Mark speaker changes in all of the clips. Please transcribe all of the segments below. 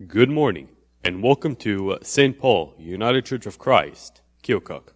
Speaker 1: Good morning, and welcome to St. Paul United Church of Christ, Keokuk.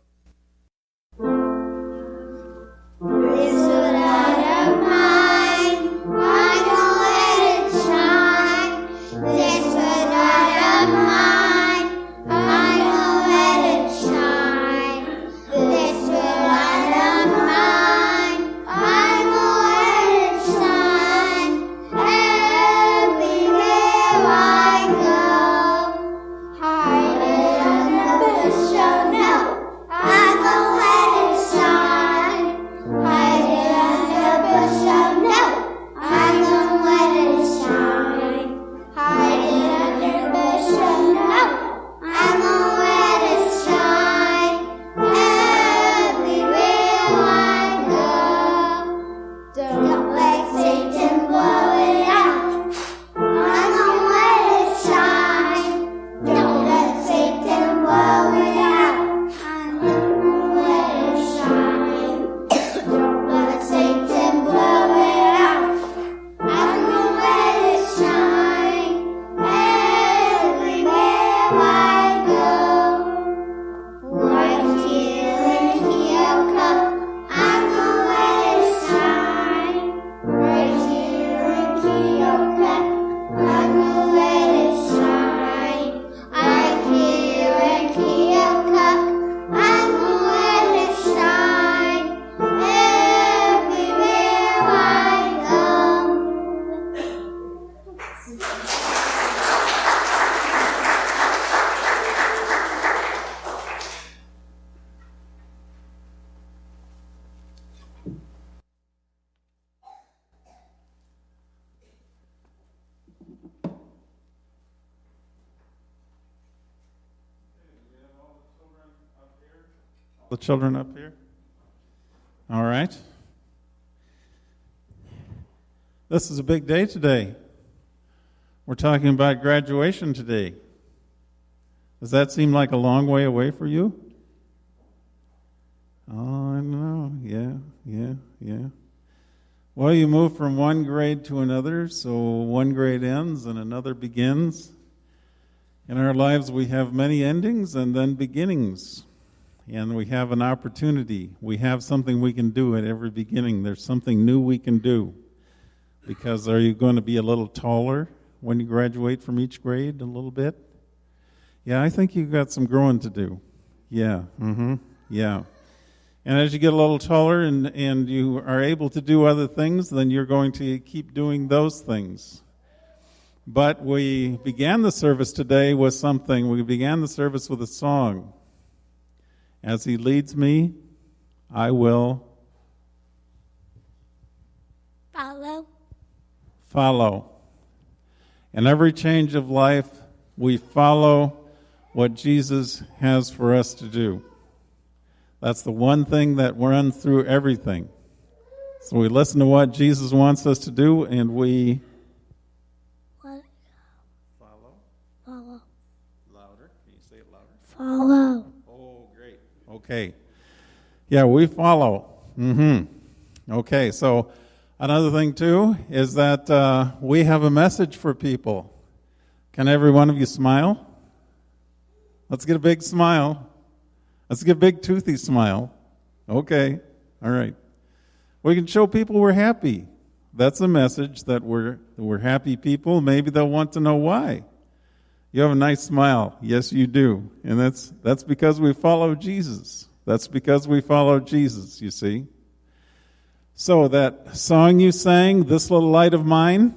Speaker 2: The children up here? All right. This is a big day today. We're talking about graduation today. Does that seem like a long way away for you? Oh, I know. Yeah. Well, you move from one grade to another, so one grade ends and another begins. In our lives, we have many endings and then beginnings. And we have an opportunity. We have something we can do at every beginning. There's something new we can do. Because are you going to be a little taller when you graduate from each grade a little bit? Yeah, I think you've got some growing to do. Yeah. And as you get a little taller and you are able to do other things, then you're going to keep doing those things. But we began the service today with something. We began the service with a song. As he leads me, I will follow. In every change of life, we follow what Jesus has for us to do. That's the one thing that runs through everything. So we listen to what Jesus wants us to do, and we follow. Louder. Can you say it louder?
Speaker 3: Follow.
Speaker 2: Okay. Yeah, we follow. Okay, so another thing, too, is that we have a message for people. Can every one of you smile? Let's get a big smile. Let's get a big toothy smile. Okay, all right. We can show people we're happy. That's a message, that we're happy people. Maybe they'll want to know why. You have a nice smile. Yes, you do. And that's because we follow Jesus. That's because we follow Jesus, you see. So that song you sang, This Little Light of Mine,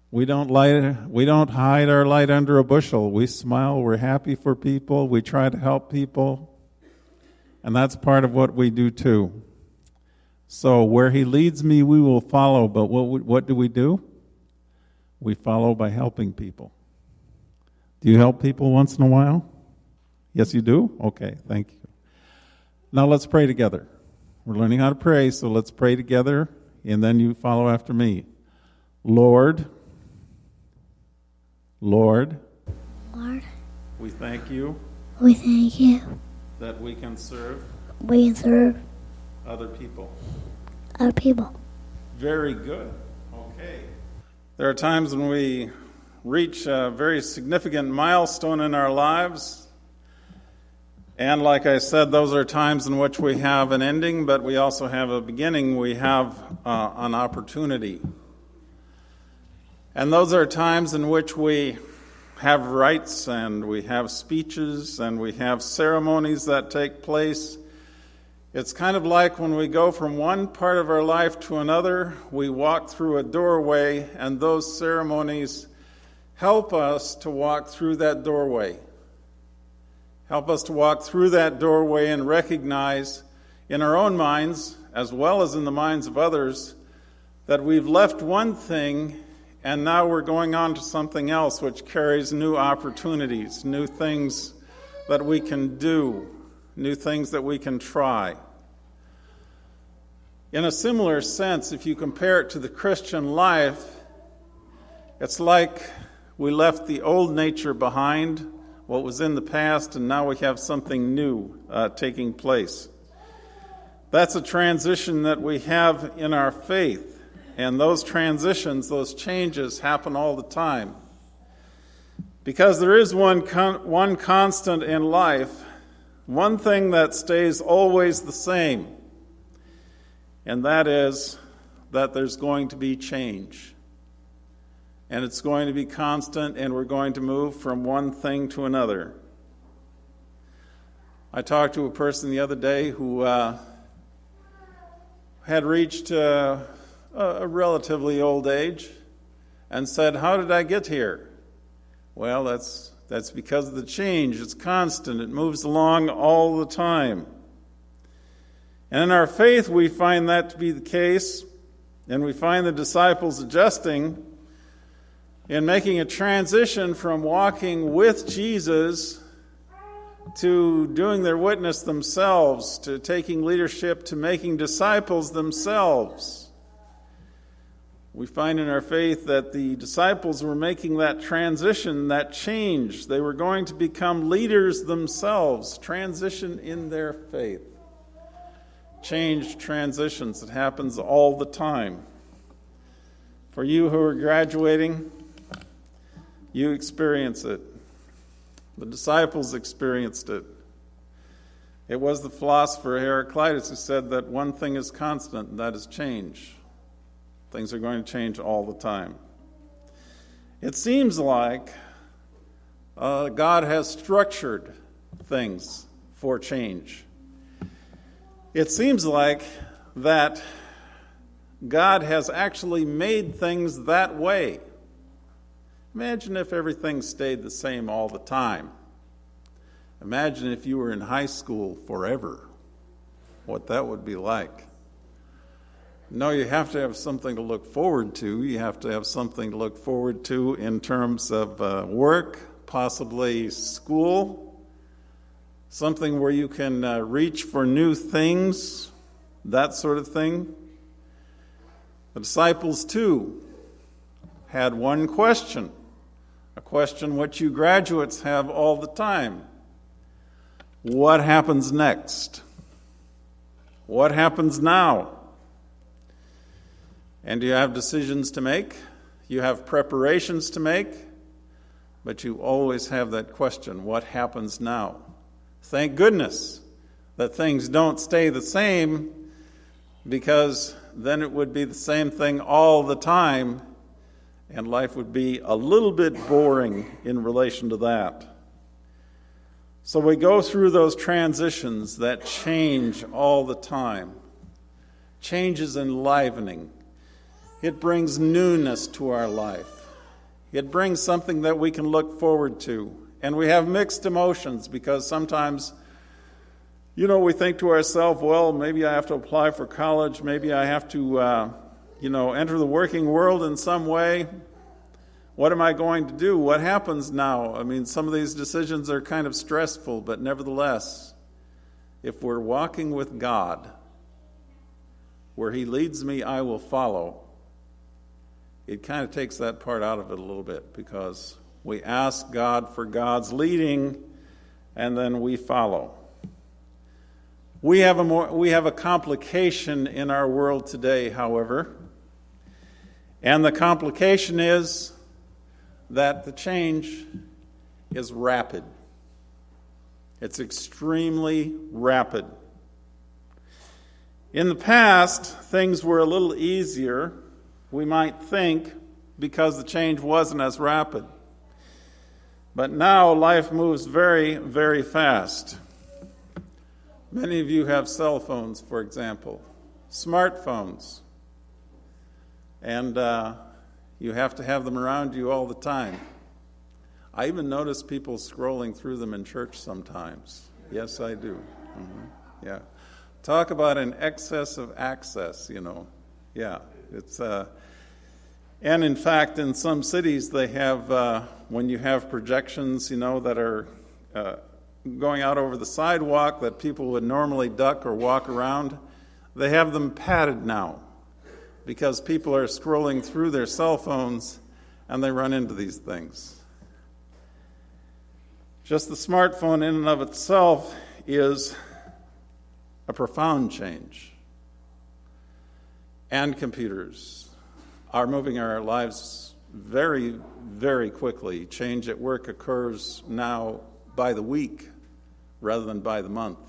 Speaker 2: we don't hide our light under a bushel. We smile, we're happy for people, we try to help people. And that's part of what we do too. So where he leads me, we will follow. But what do? We follow by helping people. Do you help people once in a while? Yes, you do? Okay, thank you. Now let's pray together. We're learning how to pray, so let's pray together, and then you follow after me. Lord, we thank you that we can serve other people.
Speaker 3: Other people.
Speaker 2: Very good. Okay. There are times when we reach a very significant milestone in our lives. And like I said, those are times in which we have an ending, but we also have a beginning. We have an opportunity. And those are times in which we have rites and we have speeches and we have ceremonies that take place. It's kind of like when we go from one part of our life to another, we walk through a doorway, and those ceremonies help us to walk through that doorway. Help us to walk through that doorway and recognize in our own minds, as well as in the minds of others, that we've left one thing and now we're going on to something else which carries new opportunities, new things that we can do, new things that we can try. In a similar sense, if you compare it to the Christian life, it's like we left the old nature behind, what was in the past, and now we have something new taking place. That's a transition that we have in our faith. And those transitions, those changes happen all the time. Because there is one constant in life, one thing that stays always the same, and that is that there's going to be change. And it's going to be constant, and we're going to move from one thing to another. I talked to a person the other day who had reached a relatively old age and said, "How did I get here?" Well, that's because of the change. It's constant. It moves along all the time. And in our faith, we find that to be the case, and we find the disciples adjusting in making a transition from walking with Jesus to doing their witness themselves, to taking leadership, to making disciples themselves. We find in our faith that the disciples were making that transition, that change. They were going to become leaders themselves, transition in their faith. Change, transitions, it happens all the time. For you who are graduating, you experience it. The disciples experienced it. It was the philosopher Heraclitus who said that one thing is constant, and that is change. Things are going to change all the time. It seems like God has structured things for change. It seems like that God has actually made things that way. Imagine if everything stayed the same all the time. Imagine if you were in high school forever, what that would be like. No, you have to have something to look forward to. You have to have something to look forward to in terms of work, possibly school, something where you can reach for new things, that sort of thing. The disciples, too, had one question, a question which you graduates have all the time. What happens next? What happens now? And you have decisions to make, you have preparations to make, but you always have that question, what happens now? Thank goodness that things don't stay the same, because then it would be the same thing all the time, and life would be a little bit boring in relation to that. So we go through those transitions that change all the time. Change is enlivening. It brings newness to our life. It brings something that we can look forward to. And we have mixed emotions because sometimes, we think to ourselves, well, maybe I have to apply for college. Maybe I have to, enter the working world in some way. What am I going to do? What happens now? I mean, some of these decisions are kind of stressful, but nevertheless, if we're walking with God, where He leads me, I will follow. It kind of takes that part out of it a little bit because we ask God for God's leading and then we follow. We have a complication in our world today, however. And the complication is that the change is rapid. It's extremely rapid. In the past, things were a little easier, we might think, because the change wasn't as rapid. But now life moves very, very fast. Many of you have cell phones, for example, smartphones, and you have to have them around you all the time. I even notice people scrolling through them in church sometimes. Yes, I do. Yeah. Talk about an excess of access, Yeah, it's... And in fact, in some cities, they have, when you have projections, that are going out over the sidewalk that people would normally duck or walk around, they have them padded now because people are scrolling through their cell phones and they run into these things. Just the smartphone in and of itself is a profound change. And computers are moving our lives very, very quickly. Change at work occurs now by the week rather than by the month.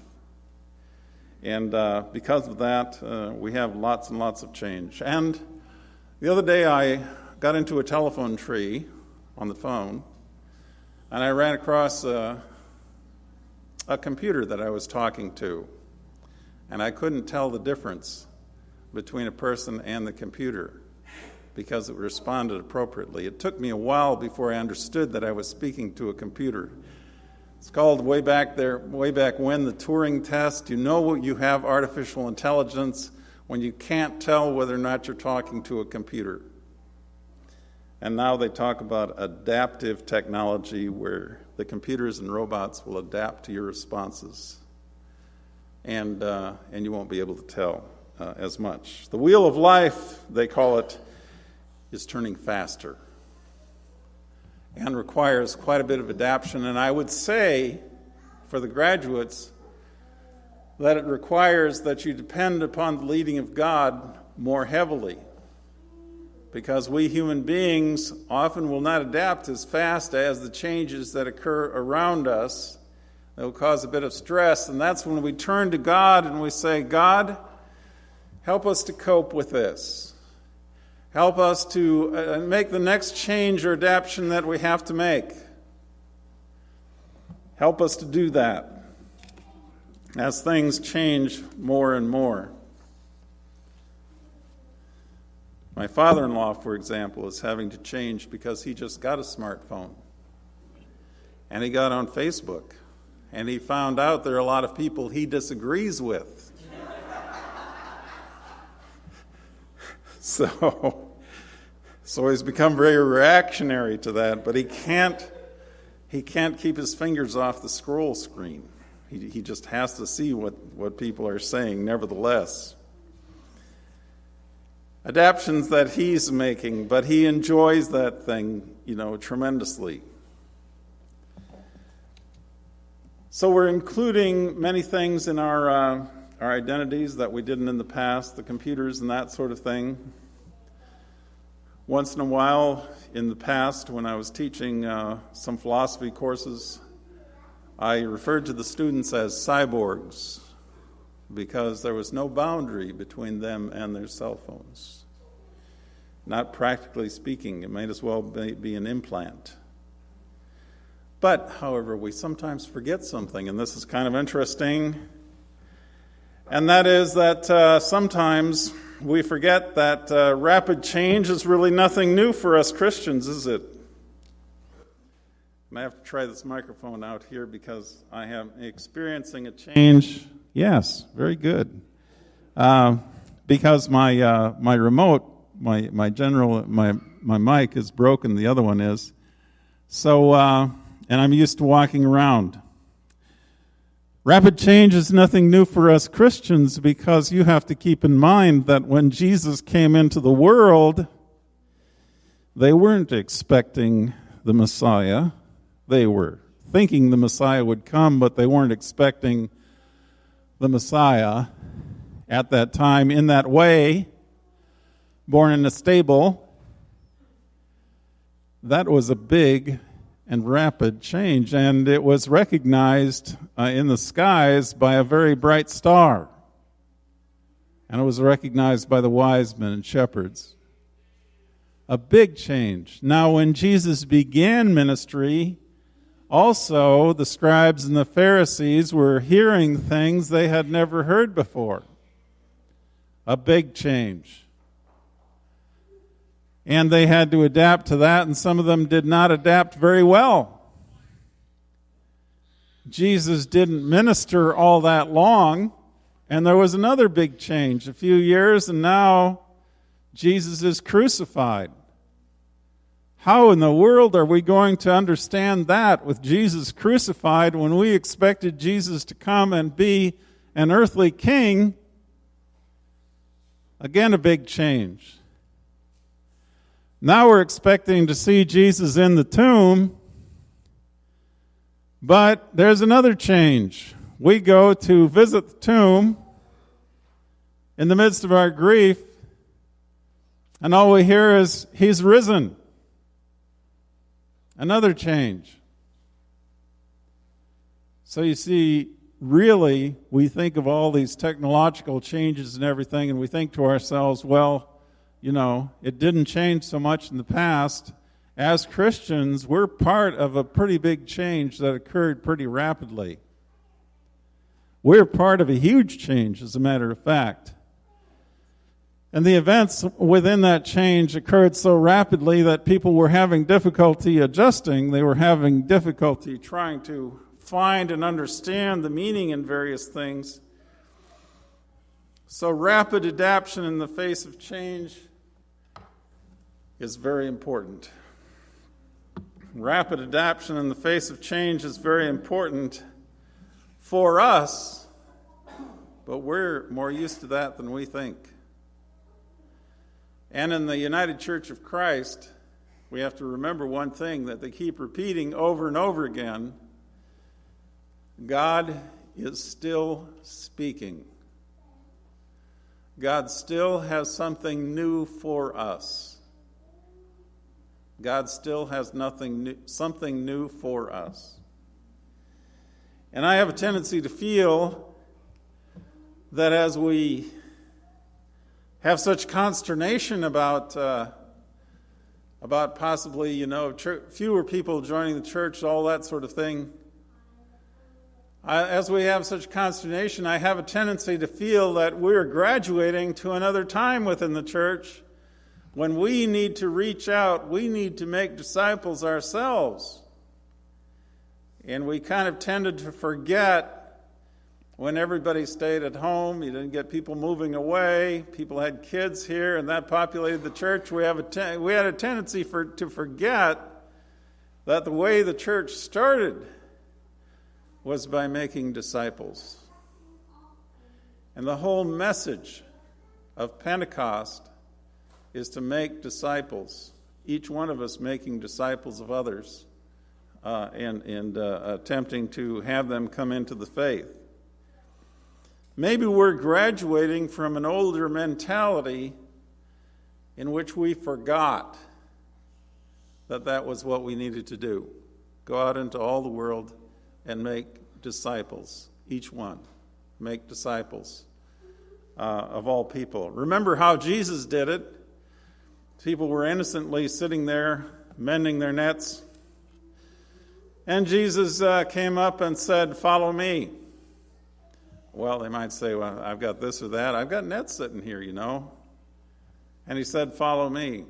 Speaker 2: And because of that, we have lots and lots of change. And the other day I got into a telephone tree on the phone, and I ran across a computer that I was talking to. And I couldn't tell the difference between a person and the computer because it responded appropriately. It took me a while before I understood that I was speaking to a computer. It's called way back when, the Turing test. You know you have artificial intelligence when you can't tell whether or not you're talking to a computer. And now they talk about adaptive technology where the computers and robots will adapt to your responses. And you won't be able to tell as much. The wheel of life, they call it, is turning faster and requires quite a bit of adaptation. And I would say, for the graduates, that it requires that you depend upon the leading of God more heavily, because we human beings often will not adapt as fast as the changes that occur around us. That will cause a bit of stress, and that's when we turn to God and we say, God, help us to cope with this. Help us to make the next change or adaptation that we have to make. Help us to do that as things change more and more. My father-in-law, for example, is having to change because he just got a smartphone. And he got on Facebook. And he found out there are a lot of people he disagrees with. So he's become very reactionary to that, but he can't keep his fingers off the scroll screen. He just has to see what people are saying nevertheless. Adaptions that he's making, but he enjoys that thing, tremendously. So we're including many things in our identities that we didn't in the past, the computers and that sort of thing. Once in a while in the past, when I was teaching some philosophy courses, I referred to the students as cyborgs because there was no boundary between them and their cell phones. Not practically speaking, it might as well be an implant. But, however, we sometimes forget something, and this is kind of interesting, and that is that sometimes we forget that rapid change is really nothing new for us Christians, is it? I have to try this microphone out here because I am experiencing a change. Yes, very good. Because my remote, my mic is broken, the other one is. So, and I'm used to walking around. Rapid change is nothing new for us Christians because you have to keep in mind that when Jesus came into the world, they weren't expecting the Messiah. They were thinking the Messiah would come, but they weren't expecting the Messiah at that time in that way, born in a stable. that was a big and rapid change, and it was recognized in the skies by a very bright star. And it was recognized by the wise men and shepherds. A big change. Now, when Jesus began ministry, also the scribes and the Pharisees were hearing things they had never heard before. A big change. And they had to adapt to that, and some of them did not adapt very well. Jesus didn't minister all that long, and there was another big change. A few years, and now Jesus is crucified. How in the world are we going to understand that with Jesus crucified when we expected Jesus to come and be an earthly king? Again, a big change. Now we're expecting to see Jesus in the tomb, but there's another change. We go to visit the tomb in the midst of our grief, and all we hear is, He's risen. Another change. So you see, really, we think of all these technological changes and everything, and we think to ourselves, well, you know, it didn't change so much in the past. As Christians, we're part of a pretty big change that occurred pretty rapidly. We're part of a huge change, as a matter of fact. And the events within that change occurred so rapidly that people were having difficulty adjusting. They were having difficulty trying to find and understand the meaning in various things. So rapid adaptation in the face of change is very important. Rapid adaptation in the face of change is very important for us, but we're more used to that than we think. And in the United Church of Christ, we have to remember one thing that they keep repeating over and over again. God is still speaking. God still has something new for us. God still has something new for us. And I have a tendency to feel that as we have such consternation about possibly, fewer people joining the church, all that sort of thing. As we have such consternation, I have a tendency to feel that we're graduating to another time within the church when we need to reach out, we need to make disciples ourselves. And we kind of tended to forget when everybody stayed at home, you didn't get people moving away, people had kids here, and that populated the church. We had a tendency to forget that the way the church started was by making disciples. And the whole message of Pentecost is to make disciples, each one of us making disciples of others, and attempting to have them come into the faith. Maybe we're graduating from an older mentality in which we forgot that was what we needed to do. Go out into all the world and make disciples, each one. Make disciples of all people. Remember how Jesus did it. People were innocently sitting there, mending their nets. And Jesus came up and said, "Follow me." Well, they might say, well, I've got this or that. I've got nets sitting here, And he said, "Follow me."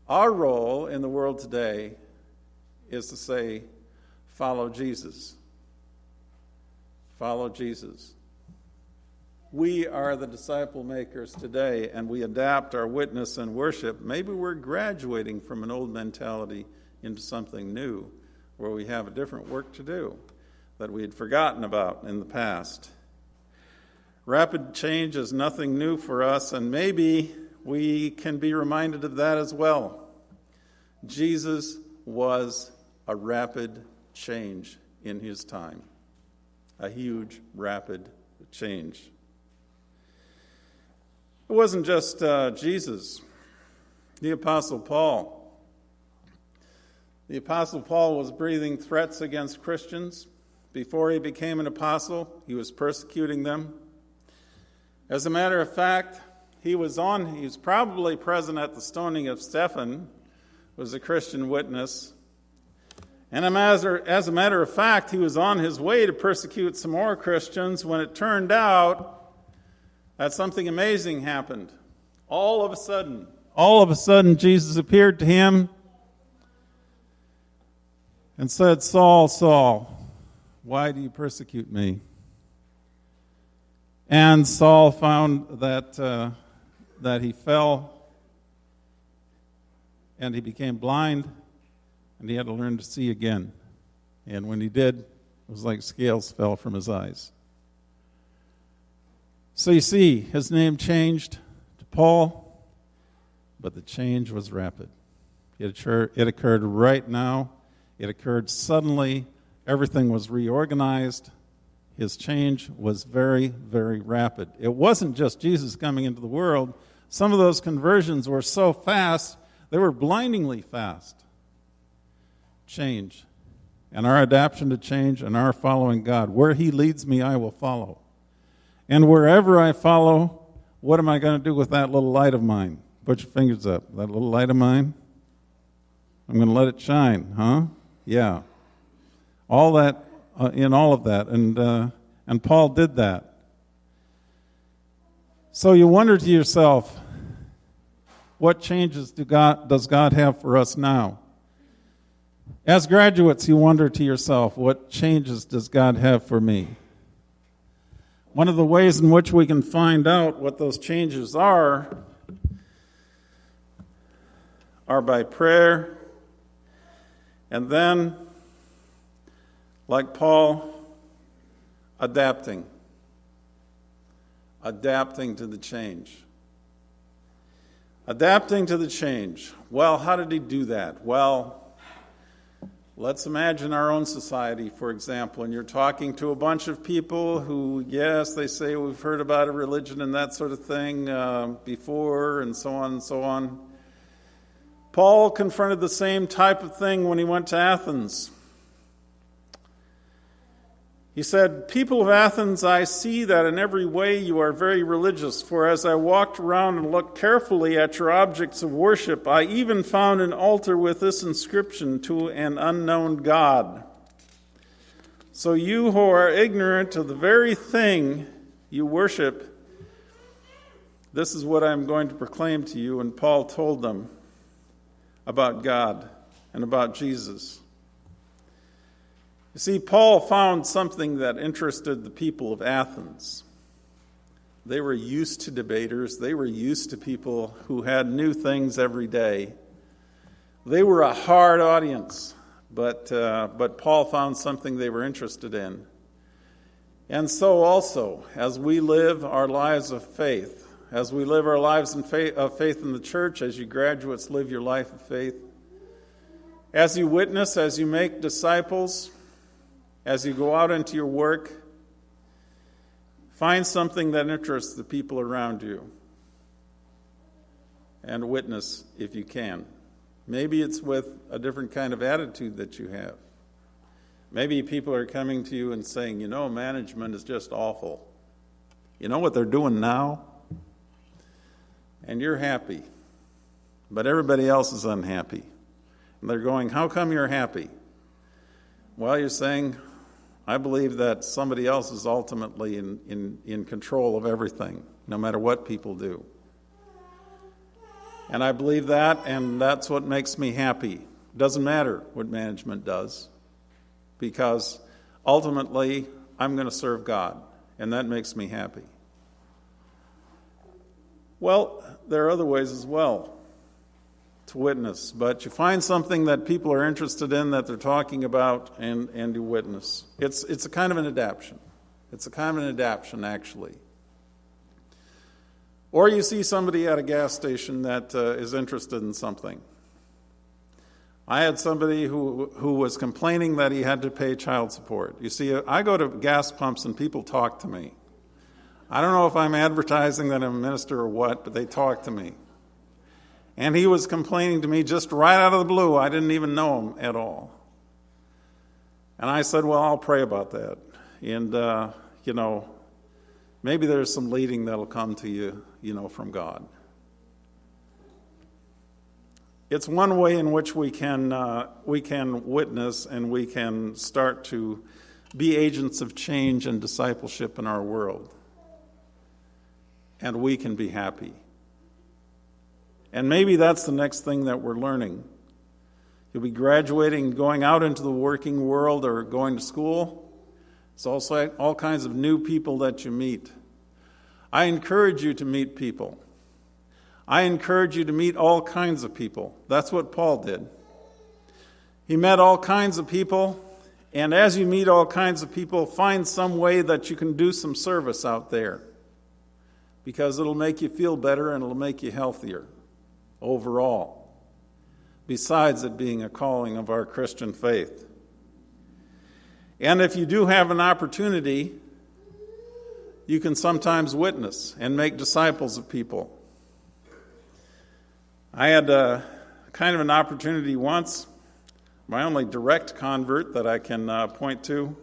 Speaker 2: Our role in the world today is to say, follow Jesus. Follow Jesus. We are the disciple makers today, and we adapt our witness and worship. Maybe we're graduating from an old mentality into something new, where we have a different work to do that we had forgotten about in the past. Rapid change is nothing new for us, and maybe we can be reminded of that as well. Jesus was a rapid change in his time. A huge, rapid change. It wasn't just Jesus. The Apostle Paul The Apostle Paul was breathing threats against Christians. Before he became an apostle, he was persecuting them. As a matter of fact, he was probably present at the stoning of Stephen, was a Christian witness. And as a matter of fact, he was on his way to persecute some more Christians when it turned out that something amazing happened. All of a sudden, Jesus appeared to him and said, "Saul, Saul, why do you persecute me?" And Saul found that he fell and he became blind, and he had to learn to see again. And when he did, it was like scales fell from his eyes. So you see, his name changed to Paul, but the change was rapid. It occurred right now. It occurred suddenly. Everything was reorganized. His change was very, very rapid. It wasn't just Jesus coming into the world. Some of those conversions were so fast, they were blindingly fast. Change. And our adaptation to change and our following God. Where he leads me, I will follow. And wherever I follow, what am I going to do with that little light of mine? Put your fingers up. That little light of mine, I'm going to let it shine, huh? Yeah. All that, in all of that. And Paul did that. So you wonder to yourself, what changes does God have for us now? As graduates, you wonder to yourself, what changes does God have for me? One of the ways in which we can find out what those changes are by prayer, and then, like Paul, adapting to the change. Adapting to the change. Well, how did he do that? Well, let's imagine our own society, for example, and you're talking to a bunch of people who, yes, they say we've heard about a religion and that sort of thing before, and so on and so on. Paul confronted the same type of thing when he went to Athens. He said, "People of Athens, I see that in every way you are very religious, for as I walked around and looked carefully at your objects of worship, I even found an altar with this inscription, 'To an unknown God.' So you who are ignorant of the very thing you worship, this is what I am going to proclaim to you." And Paul told them about God and about Jesus. You see, Paul found something that interested the people of Athens. They were used to debaters. They were used to people who had new things every day. They were a hard audience, but Paul found something they were interested in. And so also, as we live our lives of faith, as we live our lives of faith in the church, as you graduates live your life of faith, as you witness, as you make disciples, as you go out into your work, find something that interests the people around you and witness if you can. Maybe it's with a different kind of attitude that you have. Maybe people are coming to you and saying, "You know, management is just awful. You know what they're doing now?" And you're happy, but everybody else is unhappy. And they're going, "How come you're happy?" Well, you're saying, "I believe that somebody else is ultimately in control of everything, no matter what people do. And I believe that, and that's what makes me happy. Doesn't matter what management does, because ultimately I'm going to serve God, and that makes me happy." Well, there are other ways as well to witness, but you find something that people are interested in, that they're talking about, and you witness. It's a kind of an adaptation. It's a kind of an adaptation, actually. Or you see somebody at a gas station that is interested in something. I had somebody who was complaining that he had to pay child support. You see, I go to gas pumps and people talk to me. I don't know if I'm advertising that I'm a minister or what, but they talk to me. And he was complaining to me just right out of the blue. I didn't even know him at all. And I said, well, I'll pray about that. And, maybe there's some leading that'll come to you, from God. It's one way in which we can witness and we can start to be agents of change and discipleship in our world. And we can be happy. And maybe that's the next thing that we're learning. You'll be graduating, going out into the working world or going to school. It's also all kinds of new people that you meet. I encourage you to meet people. I encourage you to meet all kinds of people. That's what Paul did. He met all kinds of people, and as you meet all kinds of people, find some way that you can do some service out there, because it'll make you feel better and it'll make you healthier overall, besides it being a calling of our Christian faith. And if you do have an opportunity, you can sometimes witness and make disciples of people. I had kind of an opportunity once, my only direct convert that I can point to,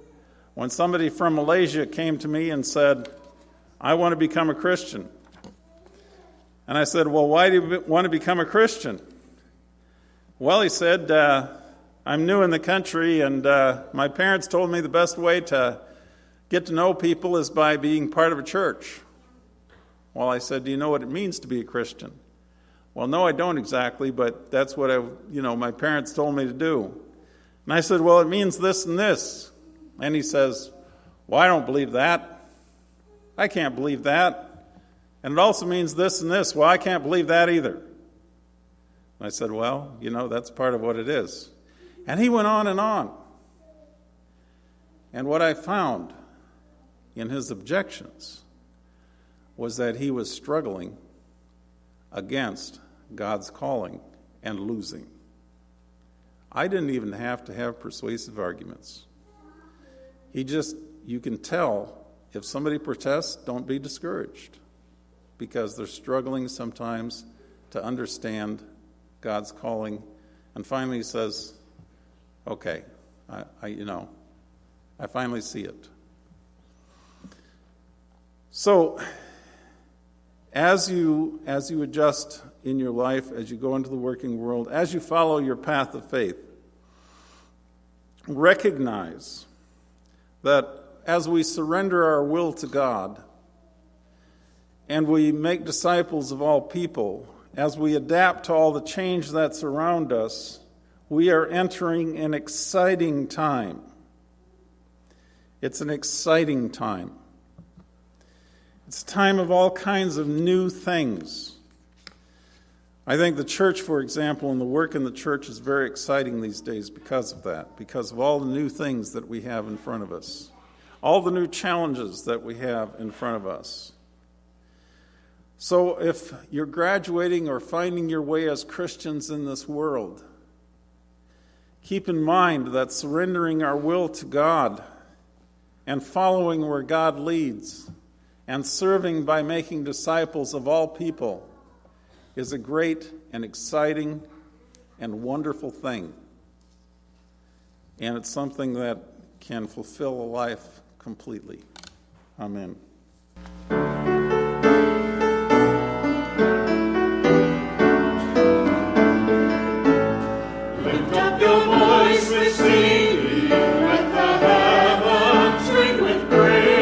Speaker 2: when somebody from Malaysia came to me and said, I want to become a Christian. And I said, well, why do you want to become a Christian? Well, he said, I'm new in the country, and my parents told me the best way to get to know people is by being part of a church. Well, I said, do you know what it means to be a Christian? Well, no, I don't exactly, but that's what my parents told me to do. And I said, well, it means this and this. And he says, well, I don't believe that. I can't believe that. And it also means this and this. Well, I can't believe that either. And I said, well, that's part of what it is. And he went on and on. And what I found in his objections was that he was struggling against God's calling and losing. I didn't even have to have persuasive arguments. You can tell if somebody protests, don't be discouraged, because they're struggling sometimes to understand God's calling. And finally he says, okay, I finally see it. So, as you adjust in your life, as you go into the working world, as you follow your path of faith, recognize that as we surrender our will to God and we make disciples of all people, as we adapt to all the change that's around us, we are entering an exciting time. It's an exciting time. It's a time of all kinds of new things. I think the church, for example, and the work in the church is very exciting these days because of that, because of all the new things that we have in front of us, all the new challenges that we have in front of us. So if you're graduating or finding your way as Christians in this world, keep in mind that surrendering our will to God and following where God leads and serving by making disciples of all people is a great and exciting and wonderful thing. And it's something that can fulfill a life completely. Amen.
Speaker 3: Lift up your voice with singing, let the heavens ring with praise.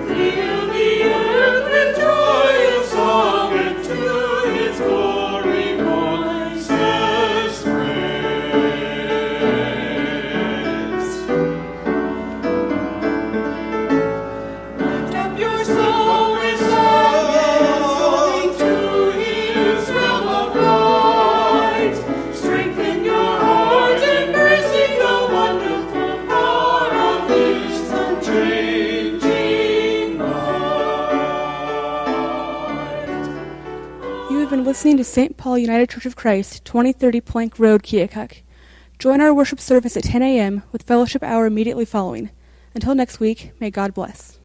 Speaker 3: Fill the earth with joyous song, and to His glory voices raise. Lift up your soul with song, to His realm of light. Strengthen your heart, embracing the wonderful power of His unchanging might.
Speaker 4: You have been listening to St. Paul United Church of Christ, 2030 Plank Road, Keokuk. Join our worship service at 10 a.m. with fellowship hour immediately following. Until next week, may God bless.